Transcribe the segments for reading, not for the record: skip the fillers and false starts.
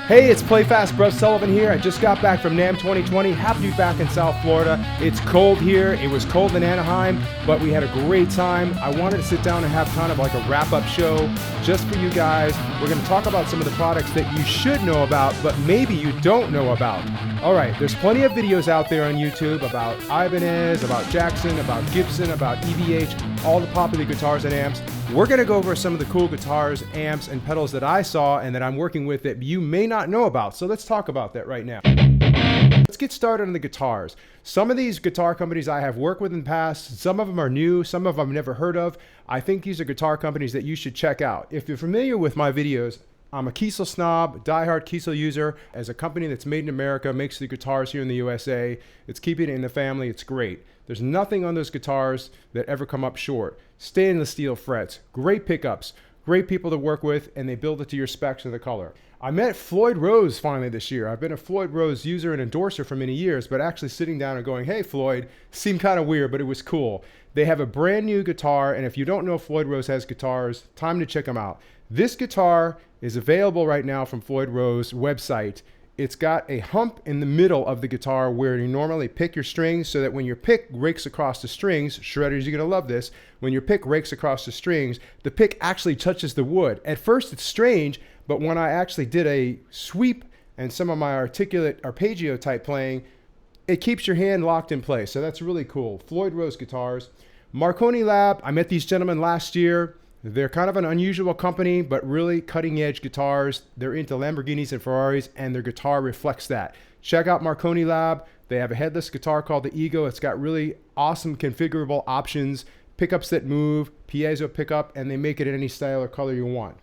Hey, it's Play Fast Bruce Sullivan here. I just got back from Namm 2020. Happy to be back in South Florida. It's cold here. It was cold in Anaheim, but we had a great time. I wanted to sit down and have kind of like a wrap-up show just for you guys. We're going to talk about some of the products that you should know about, but maybe you don't know about. All right, there's plenty of videos out there on YouTube about Ibanez, about Jackson, about Gibson, about EVH, all the popular guitars and amps. We're going to go over some of the cool guitars, amps, and pedals that I saw and that I'm working with that you may not know about. So let's talk about that right now. Let's get started on the guitars. Some of these guitar companies I have worked with in the past, some of them are new, some of them I've never heard of. I think these are guitar companies that you should check out. If you're familiar with my videos, I'm a Kiesel snob, diehard Kiesel user. As a company that's made in America, makes the guitars here in the USA, it's keeping it in the family, it's great. There's nothing on those guitars that ever come up short. Stainless steel frets, great pickups, great people to work with, and they build it to your specs and the color. I met Floyd Rose finally this year. I've been a Floyd Rose user and endorser for many years, but actually sitting down and going, hey Floyd, seemed kind of weird, but it was cool. They have a brand new guitar, and if you don't know Floyd Rose has guitars, time to check them out. This guitar is available right now from Floyd Rose website. It's got a hump in the middle of the guitar where you normally pick your strings, so that when your pick rakes across the strings, shredders, you're gonna love this, when your pick rakes across the strings, the pick actually touches the wood. At first it's strange, but when I actually did a sweep and some of my articulate arpeggio type playing, it keeps your hand locked in place. So that's really cool. Floyd Rose guitars. Marconi Lab, I met these gentlemen last year. They're kind of an unusual company, but really cutting edge guitars. They're into Lamborghinis and Ferraris, and their guitar reflects that. Check out Marconi Lab. They have a headless guitar called the Ego. It's got really awesome configurable options, pickups that move, piezo pickup, and they make it in any style or color you want.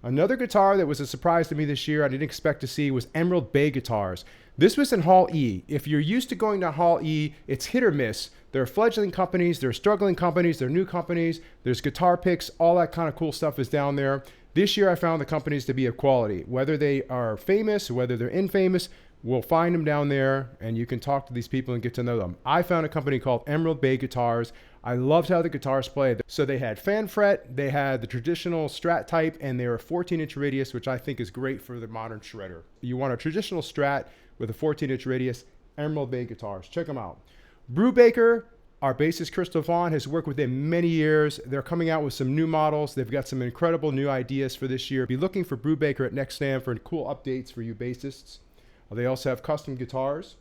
Another guitar that was a surprise to me this year I didn't expect to see was Emerald Bay Guitars. This was in Hall E. If you're used to going to Hall E, it's hit or miss. There are fledgling companies, there are struggling companies, there are new companies, there's guitar picks, all that kind of cool stuff is down there. This year I found the companies to be of quality. Whether they are famous, whether they're infamous, we'll find them down there and you can talk to these people and get to know them. I found a company called Emerald Bay Guitars. I loved how the guitars played. So they had fan fret, they had the traditional Strat type, and they were 14-inch radius, which I think is great for the modern shredder. You want a traditional Strat with a 14-inch radius, Emerald Bay Guitars. Check them out. Brubaker, our bassist Crystal Vaughn has worked with them many years. They're coming out with some new models. They've got some incredible new ideas for this year. Be looking for Brubaker at next stand for cool updates for you bassists. They also have custom guitars.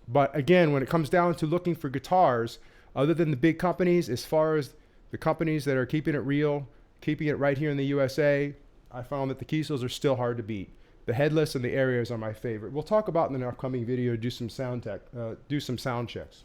But again, when it comes down to looking for guitars, other than the big companies, as far as the companies that are keeping it real, keeping it right here in the USA, I found that the Kiesels are still hard to beat. The headless and the Aerials are my favorite. We'll talk about in an upcoming video, do some sound checks.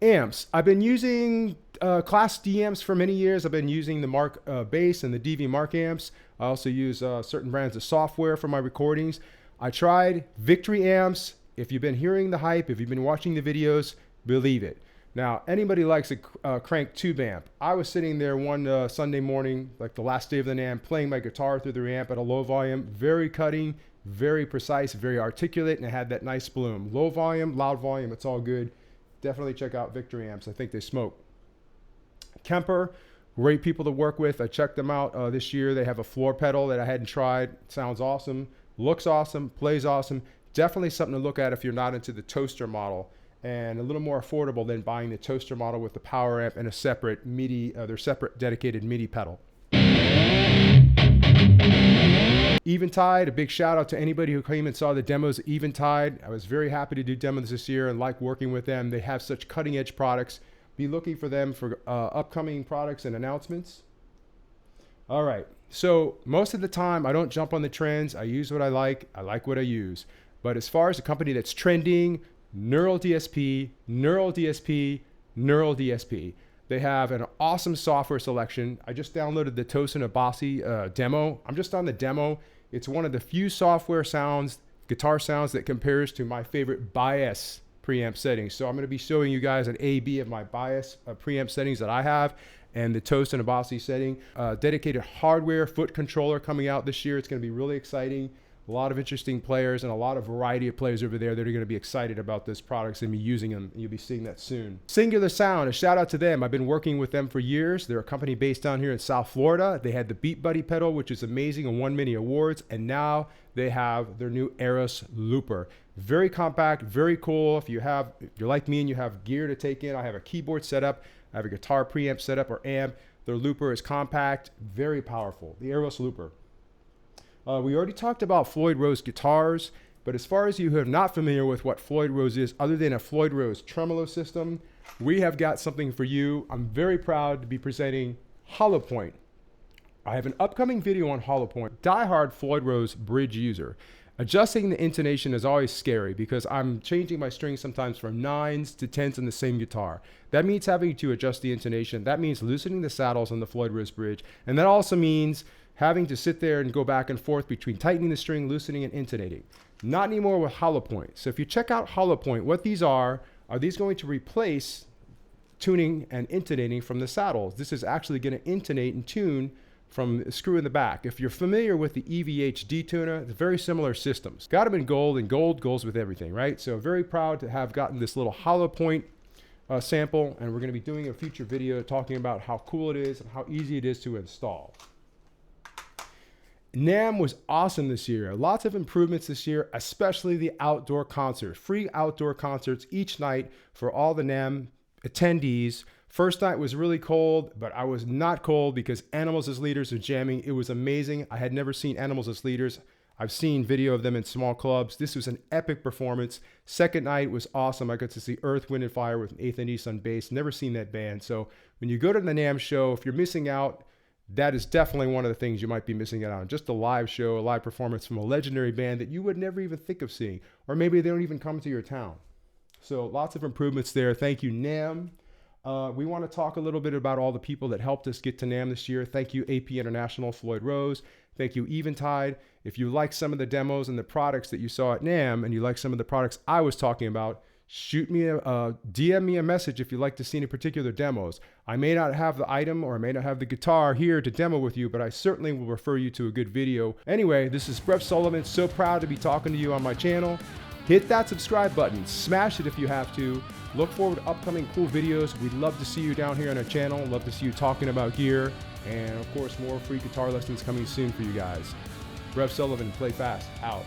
Amps. I've been using Class D amps for many years. I've been using the Mark bass and the DV Mark amps. I also use certain brands of software for my recordings. I tried Victory amps. If you've been hearing the hype, if you've been watching the videos, believe it. Now, anybody likes a crank tube amp. I was sitting there one Sunday morning, like the last day of the Namm, playing my guitar through the amp at a low volume, very cutting, very precise, very articulate, and it had that nice bloom. Low volume, loud volume, it's all good. Definitely check out Victory amps. I think they smoke. Kemper, great people to work with. I checked them out this year. They have a floor pedal that I hadn't tried. It sounds awesome, looks awesome, plays awesome. Definitely something to look at if you're not into the toaster model, and a little more affordable than buying the toaster model with the power amp and a separate Midi, their separate dedicated Midi pedal. Eventide, a big shout out to anybody who came and saw the demos of Eventide. I was very happy to do demos this year and like working with them. They have such cutting edge products. Be looking for them for upcoming products and announcements. All right, so most of the time I don't jump on the trends. I use what I like what I use. But as far as a company that's trending, NeuroDSP, NeuroDSP, NeuroDSP. They have an awesome software selection. I just downloaded the Tosin Abasi demo. I'm just on the demo. It's one of the few software sounds, guitar sounds, that compares to my favorite bias preamp settings. So I'm going to be showing you guys an A/B of my bias preamp settings that I have and the Tosin Abasi setting. Dedicated hardware foot controller coming out this year. It's going to be really exciting. A lot of interesting players and a lot of variety of players over there that are going to be excited about this product and be using them. You'll be seeing that soon. Singular Sound, a shout out to them. I've been working with them for years. They're a company based down here in South Florida. They had the Beat Buddy pedal, which is amazing, and won many awards. And now they have their new Eros Looper. Very compact, very cool. If you're like me and you have gear to take in, I have a keyboard set up, I have a guitar preamp set up or amp. Their looper is compact, very powerful. The Eros Looper. We already talked about Floyd Rose guitars, but as far as you who are not familiar with what Floyd Rose is, other than a Floyd Rose tremolo system, we have got something for you. I'm very proud to be presenting Hollow Point. I have an upcoming video on Hollow Point. Die-hard Floyd Rose bridge user. Adjusting the intonation is always scary because I'm changing my strings sometimes from 9s to 10s in the same guitar. That means having to adjust the intonation. That means loosening the saddles on the Floyd Rose bridge. And that also means having to sit there and go back and forth between tightening the string, loosening, and intonating. Not anymore with Hollow Point. So if you check out Hollow Point, what these are these going to replace tuning and intonating from the saddles? This is actually going to intonate and tune from the screw in the back. If you're familiar with the EVH detuner, it's very similar systems. Got them in gold, and gold goes with everything, right? So very proud to have gotten this little Hollow Point sample, and we're going to be doing a future video talking about how cool it is and how easy it is to install. Namm was awesome this year. Lots of improvements this year, especially the outdoor concerts. Free outdoor concerts each night for all the Namm attendees. First night was really cold, but I was not cold because Animals as Leaders are jamming. It was amazing. I had never seen Animals as Leaders. I've seen video of them in small clubs. This was an epic performance. Second night was awesome. I got to see Earth, Wind, and Fire with Nathan East on bass. Never seen that band. So when you go to the Namm show, if you're missing out, that is definitely one of the things you might be missing out on. Just a live show, a live performance from a legendary band that you would never even think of seeing. Or maybe they don't even come to your town. So lots of improvements there. Thank you, Namm. We want to talk a little bit about all the people that helped us get to Namm this year. Thank you, AP International, Floyd Rose. Thank you, Eventide. If you like some of the demos and the products that you saw at Namm, and you like some of the products I was talking about, shoot me DM me a message if you'd like to see any particular demos. I may not have the item or I may not have the guitar here to demo with you, but I certainly will refer you to a good video. Anyway, this is Brett Sullivan. So proud to be talking to you on my channel. Hit that subscribe button. Smash it if you have to. Look forward to upcoming cool videos. We'd love to see you down here on our channel. Love to see you talking about gear. And of course, more free guitar lessons coming soon for you guys. Brett Sullivan, Play Fast, out.